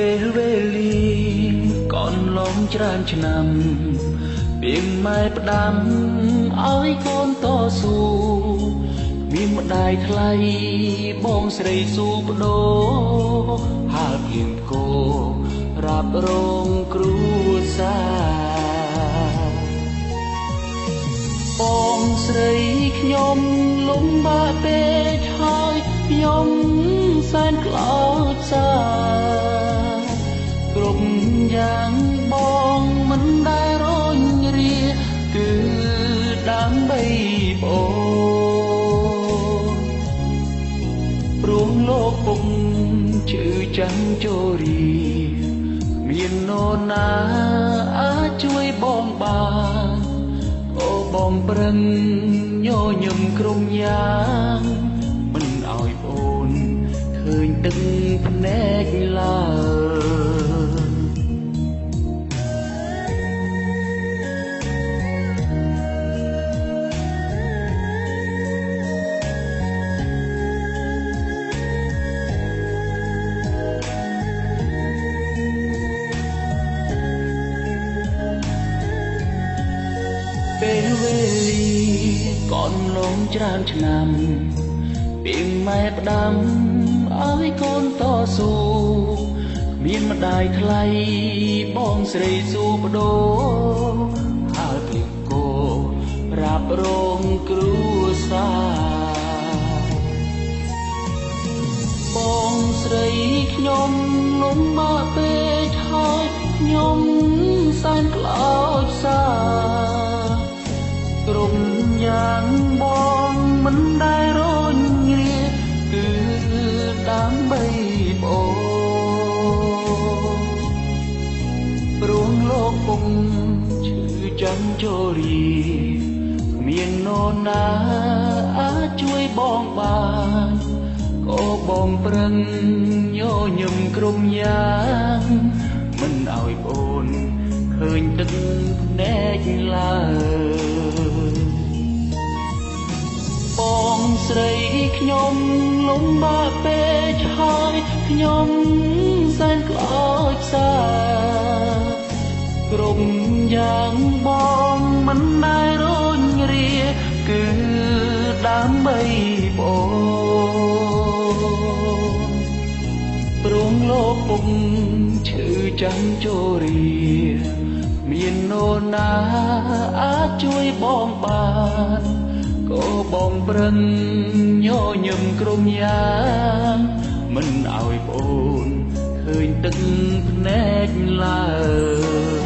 ពេលវេលាកូនឡងច្រើនឆ្នាំពីម៉ែផ្ដាំឲ្យកូនតស៊ូមានម្ដាយថ្លៃបងស្រីស៊ូបដូរហាលភ្លៀងគោរ៉ាប់រងគ្រួសារបងស្រីខ្ញុំលំបាកពេកហើយខ្ញុំសែនខ្លោចសាគ្រប់យ៉ាងបងមិនដែលរញរាគឺដើម្បីបងព្រោះលោកពុំជឿចាំចូលរីមាននរណាអាចជួយបងបានអូបងប្រឹងញញឹមក្រុមយ៉ាងមិនឲ្យប្អូនឃើញទឹកភ្នែកឡើយពេលវេលាកូនឡងច្រើនឆ្នាំពីម៉ែផ្ដាំឲ្យកូនតស៊ូមានម្ដាយថ្លៃបងស្រីស៊ូបដូរហើយភ្លៀងគោរ៉ាប់រងគ្រួសារបងស្រីខ្ញុំលំបាកពេកហើយខ្ញុំសែនខ្លោចសារគ្រប់យ៉ាងបងមិនដែលរញរាគឺដើម្បីបងព្រោះលោកពុំជឿចាំចូលរីមាននរណាអាចជួយបងបានក៏បងប្រឹងញញឹមក្រុមយ៉ាងមិនឲ្យប្អូនឃើញទឹកភ្នែកឡើយបងស្រីខ្ញុំលំបាកពេកហើយខ្ញុំសែនខ្លោចសារគ្រប់យ៉ាងបងមិនដែលរញរាគឺដើម្បីបងព្រោះលោកពុំឈឺចាំចូលរីមាននរណាអាចជួយបងបានក៏បងប្រឹងញញឹមក្រុមយ៉ាងមិនឲ្យប្អូនឃើញទឹកភ្នែកឡើយ